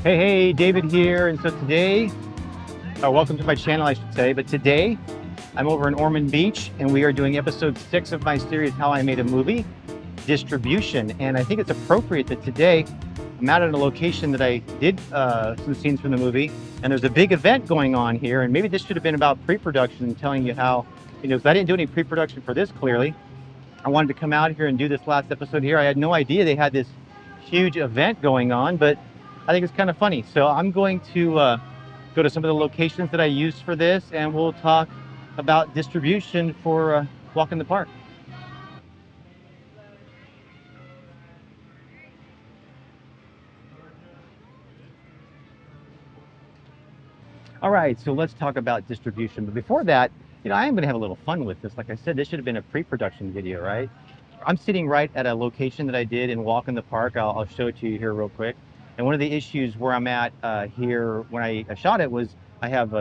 Hey, David here. And so today, welcome to my channel, I should say. But today, I'm over in Ormond Beach, and we are doing episode 6 of my series, How I Made a Movie, Distribution. And I think it's appropriate that today, I'm out at a location that I did some scenes from the movie, and there's a big event going on here. And maybe this should have been about pre-production and telling you how, because I didn't do any pre-production for this, clearly. I wanted to come out here and do this last episode here. I had no idea they had this huge event going on, but I think it's kind of funny. So I'm going to go to some of the locations that I used for this, and we'll talk about distribution for Walk in the Park. All right, so let's talk about distribution. But before that, I am going to have a little fun with this. Like I said, this should have been a pre-production video, right? I'm sitting right at a location that I did in Walk in the Park. I'll show it to you here real quick. And one of the issues where I'm at here when I shot it was I have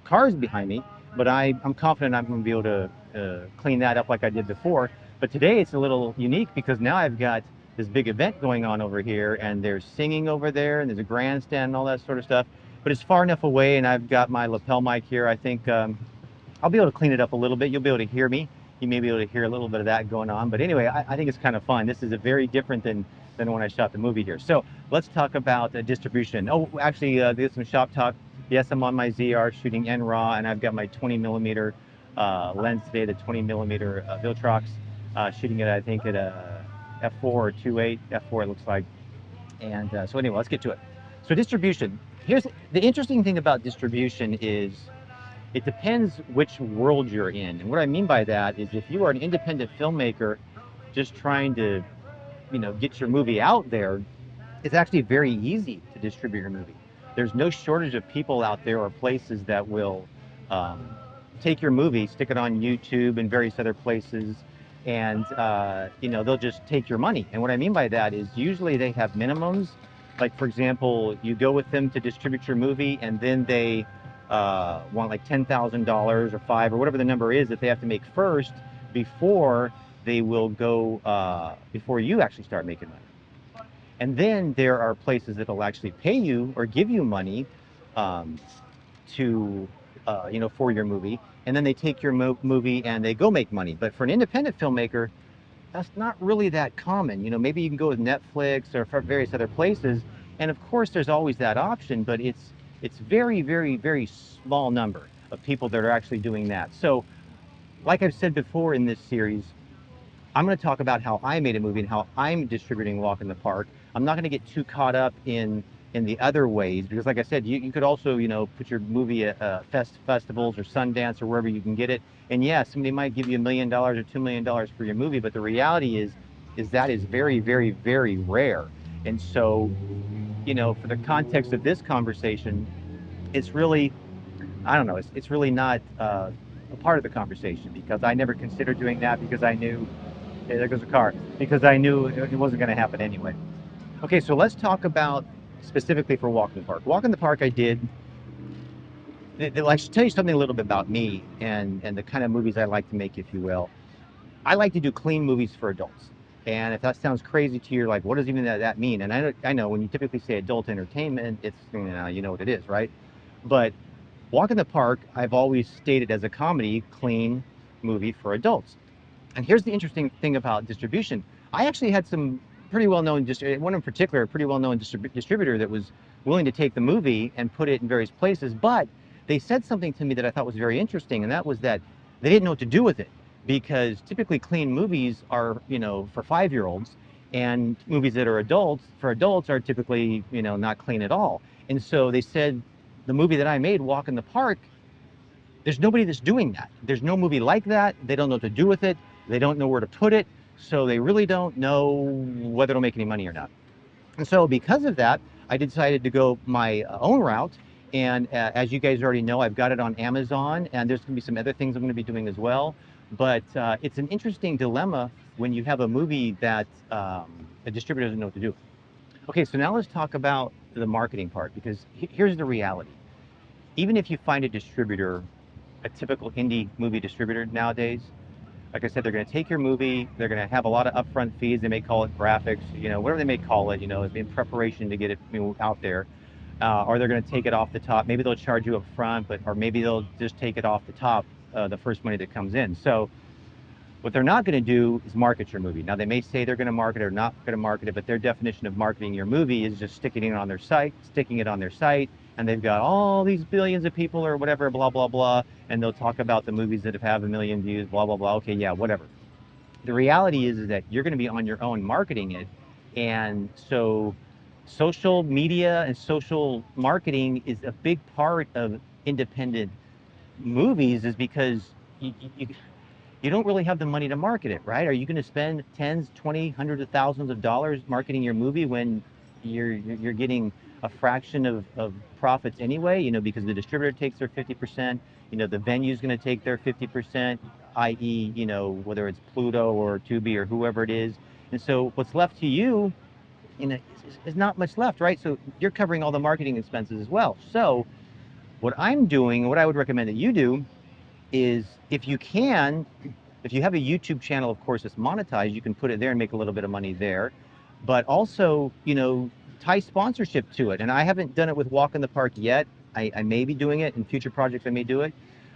cars behind me, but I'm confident I'm going to be able to clean that up like I did before. But today it's a little unique because now I've got this big event going on over here, and there's singing over there, and there's a grandstand and all that sort of stuff. But it's far enough away, and I've got my lapel mic here. I think I'll be able to clean it up a little bit. You'll be able to hear me. You may be able to hear a little bit of that going on. But anyway, I think it's kind of fun. This is a very different than when I shot the movie here. So let's talk about distribution. Oh, actually, there's some shop talk. Yes, I'm on my ZR shooting N-RAW, and I've got my 20mm lens today, the 20mm Viltrox, shooting it, I think, at a f4 or 2.8, f4 it looks like. And so anyway, let's get to it. So distribution. Here's the interesting thing about distribution is it depends which world you're in. And what I mean by that is if you are an independent filmmaker just trying to, get your movie out there, it's actually very easy to distribute your movie. There's no shortage of people out there or places that will take your movie, stick it on YouTube and various other places, and they'll just take your money. And what I mean by that is usually they have minimums. Like, for example, you go with them to distribute your movie, and then they want like $10,000 or $5,000 or whatever the number is that they have to make first before they will go, before you actually start making money. And then there are places that will actually pay you or give you money to, for your movie, and then they take your movie and they go make money. But for an independent filmmaker, that's not really that common. Maybe you can go with Netflix or various other places, and of course there's always that option, but it's very, very, very small number of people that are actually doing that. So like I've said before in this series, I'm going to talk about how I made a movie and how I'm distributing Walk in the Park. I'm not going to get too caught up in the other ways, because like I said, you could also, put your movie at festivals or Sundance or wherever you can get it. And yeah, somebody might give you $1 million or $2 million for your movie, but the reality is that is very, very, very rare. And so, for the context of this conversation, it's really, I don't know, it's really not a part of the conversation, because I never considered doing that, because I knew, hey, there goes a car, because I knew it wasn't going to happen anyway. Okay, so let's talk about specifically for Walk in the Park. Walk in the Park I did, I should tell you something a little bit about me and the kind of movies I like to make, if you will. I like to do clean movies for adults. And if that sounds crazy to you, you're like, what does even that mean? And I know when you typically say adult entertainment, it's, you know what it is, right? But Walk in the Park, I've always stated as a comedy, clean movie for adults. And here's the interesting thing about distribution. I actually had some pretty well-known, one in particular, a pretty well-known distributor that was willing to take the movie and put it in various places, but they said something to me that I thought was very interesting, and that was that they didn't know what to do with it, because typically clean movies are, for 5-year-olds, and movies that are for adults are typically, not clean at all. And so they said, the movie that I made, Walk in the Park, there's nobody that's doing that. There's no movie like that. They don't know what to do with it. They don't know where to put it. So they really don't know whether it'll make any money or not. And so because of that, I decided to go my own route. And as you guys already know, I've got it on Amazon, and there's going to be some other things I'm going to be doing as well. But it's an interesting dilemma when you have a movie that a distributor doesn't know what to do. Okay, so now let's talk about the marketing part, because here's the reality. Even if you find a distributor, a typical indie movie distributor nowadays, Like I said, they're going to take your movie, they're going to have a lot of upfront fees. They may call it graphics, whatever they may call it, in preparation to get it out there. Or they're going to take it off the top. Maybe they'll charge you up front, or maybe they'll just take it off the top, the first money that comes in. So what they're not going to do is market your movie. Now, they may say they're going to market it or not going to market it, but their definition of marketing your movie is just sticking it on their site, and they've got all these billions of people or whatever, blah, blah, blah, and they'll talk about the movies that have a million views, blah, blah, blah. Okay, yeah, whatever. The reality is that you're going to be on your own marketing it, and so social media and social marketing is a big part of independent movies, is because you don't really have the money to market it, right? Are you going to spend tens, 20, hundreds of thousands of dollars marketing your movie when you're getting a fraction of profits anyway? Because the distributor takes their 50%. The venue's going to take their 50%, i.e., whether it's Pluto or Tubi or whoever it is. And so what's left to you, is not much left, right? So you're covering all the marketing expenses as well. So what I'm doing, what I would recommend that you do, is if you can, if you have a YouTube channel, of course, that's monetized, you can put it there and make a little bit of money there. But also, tie sponsorship to it. And I haven't done it with Walk in the Park yet. I may be doing it in future projects. I may do it.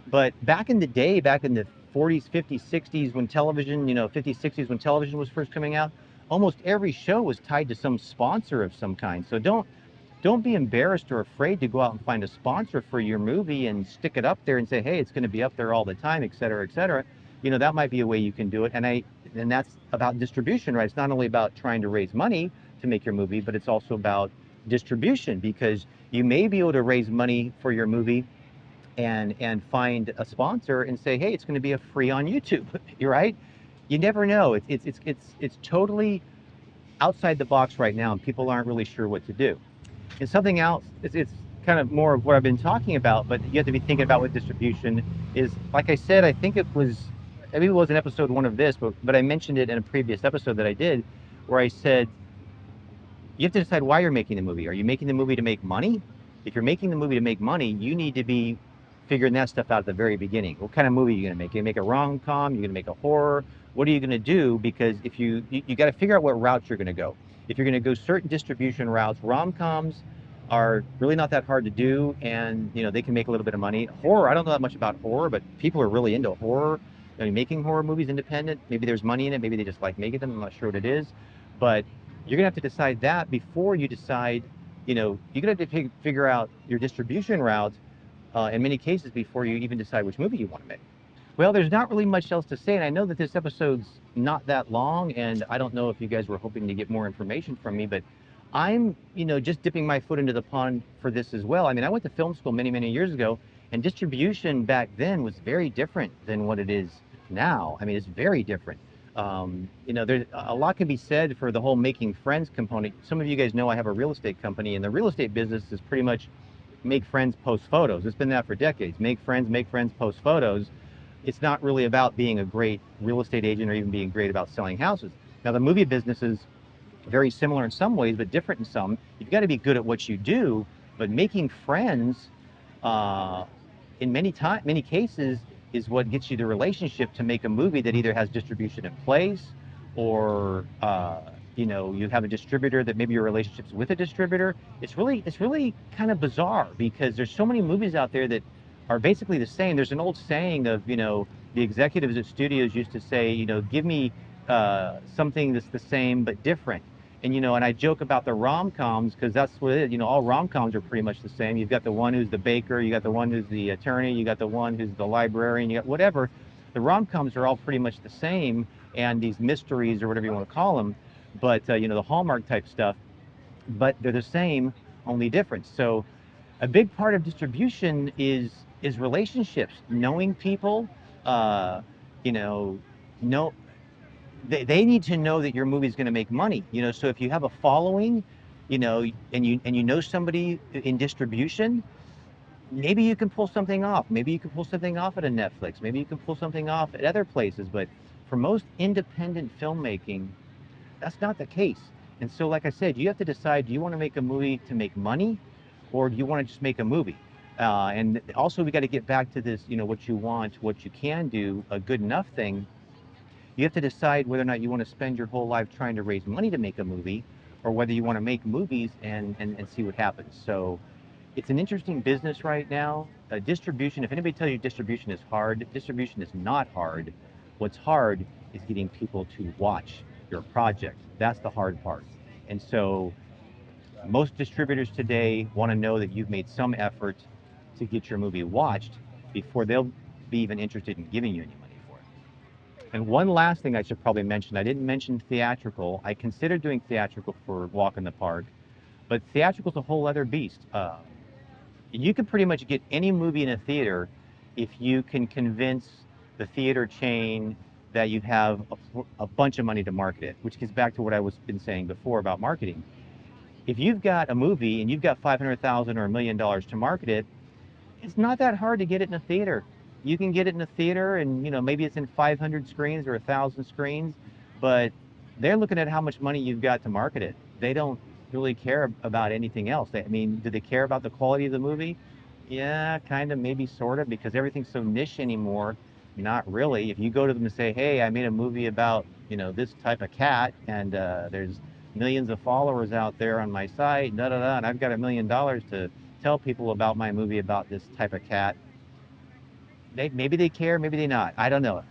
But back in the day, back in the 40s, 50s, 60s, when television, 50s, 60s, when television was first coming out, almost every show was tied to some sponsor of some kind. So don't be embarrassed or afraid to go out and find a sponsor for your movie and stick it up there and say, hey, it's going to be up there all the time, et cetera, et cetera. That might be a way you can do it. And that's about distribution, right? It's not only about trying to raise money to make your movie, but it's also about distribution, because you may be able to raise money for your movie and find a sponsor and say, hey, it's going to be a free on YouTube. You're right. You never know. It's totally outside the box right now, and people aren't really sure what to do. And something else, it's kind of more of what I've been talking about, but you have to be thinking about with distribution is, like I said, I think it was, maybe it was in episode 1 of this, but I mentioned it in a previous episode that I did, where I said, you have to decide why you're making the movie. Are you making the movie to make money? If you're making the movie to make money, you need to be figuring that stuff out at the very beginning. What kind of movie are you going to make? You're going to make a rom-com? You're going to make a horror? What are you going to do? Because if you got to figure out what routes you're going to go. If you're going to go certain distribution routes, rom-coms are really not that hard to do, and they can make a little bit of money. Horror, I don't know that much about horror, but people are really into horror. Making horror movies independent, maybe there's money in it, maybe they just like making them, I'm not sure what it is, but you're gonna have to decide that before you decide, you're gonna have to figure out your distribution route in many cases before you even decide which movie you want to make. Well, there's not really much else to say, and I know that this episode's not that long, and I don't know if you guys were hoping to get more information from me, but I'm, just dipping my foot into the pond for this as well. I mean, I went to film school many, many years ago, and distribution back then was very different than what it is now. I mean, it's very different. There's a lot can be said for the whole making friends component. Some of you guys know I have a real estate company, and the real estate business is pretty much make friends, post photos. It's been that for decades. Make friends, post photos. It's not really about being a great real estate agent or even being great about selling houses. Now, the movie business is very similar in some ways, but different in some. You've got to be good at what you do, but making friends, in many cases, is what gets you the relationship to make a movie that either has distribution in place, or you have a distributor that maybe your relationship's with a distributor. It's really kind of bizarre, because there's so many movies out there that are basically the same. There's an old saying of, the executives at studios used to say, give me something that's the same but different. And I joke about the rom-coms, because that's what it is. All rom-coms are pretty much the same. You've got the one who's the baker, you got the one who's the attorney, you got the one who's the librarian, you got whatever. The rom-coms are all pretty much the same, and these mysteries or whatever you want to call them, but the Hallmark type stuff, but they're the same, only different. So a big part of distribution is relationships, knowing people, know they need to know that your movie is going to make money. So if you have a following, and you know somebody in distribution, maybe you can pull something off. Maybe you can pull something off at a Netflix. Maybe you can pull something off at other places. But for most independent filmmaking, that's not the case. And so, like I said, you have to decide: do you want to make a movie to make money, or do you want to just make a movie? And also, we got to get back to this: what you want, what you can do, a good enough thing. You have to decide whether or not you want to spend your whole life trying to raise money to make a movie, or whether you want to make movies and see what happens. So it's an interesting business right now. Distribution, if anybody tells you distribution is hard, distribution is not hard. What's hard is getting people to watch your project. That's the hard part. And so most distributors today want to know that you've made some effort to get your movie watched before they'll be even interested in giving you any money for it. And one last thing I should probably mention, I didn't mention theatrical. I considered doing theatrical for Walk in the Park, but theatrical is a whole other beast. You can pretty much get any movie in a theater if you can convince the theater chain that you have a bunch of money to market it, which gets back to what I was been saying before about marketing. If you've got a movie and you've got 500,000 or $1 million to market it, it's not that hard to get it in a theater. You can get it in a theater, and maybe it's in 500 screens or 1,000 screens, but they're looking at how much money you've got to market it. They don't really care about anything else. I mean, do they care about the quality of the movie? Yeah, kind of, maybe, sort of, because everything's so niche anymore. Not really. If you go to them and say, hey, I made a movie about this type of cat, and there's millions of followers out there on my site, da da da, and I've got $1 million to tell people about my movie about this type of cat. Maybe they care, maybe they not. I don't know.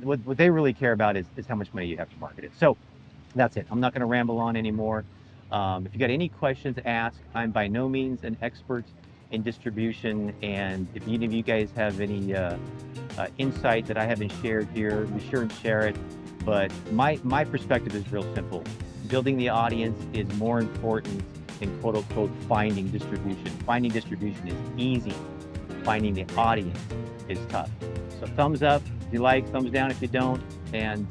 What they really care about is how much money you have to market it. So that's it. I'm not going to ramble on anymore. If you got any questions, ask. I'm by no means an expert in distribution, and if any of you guys have any insight that I haven't shared here, be sure and share it. But my perspective is real simple. Building the audience is more important than quote unquote finding distribution. Finding distribution is easy. Finding the audience is tough. So thumbs up if you like, thumbs down if you don't, and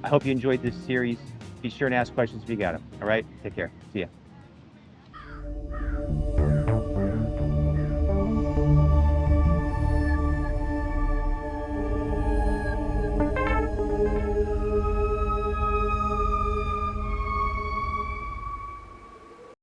I hope you enjoyed this series. Be sure to ask questions if you got them. All right, take care. See ya.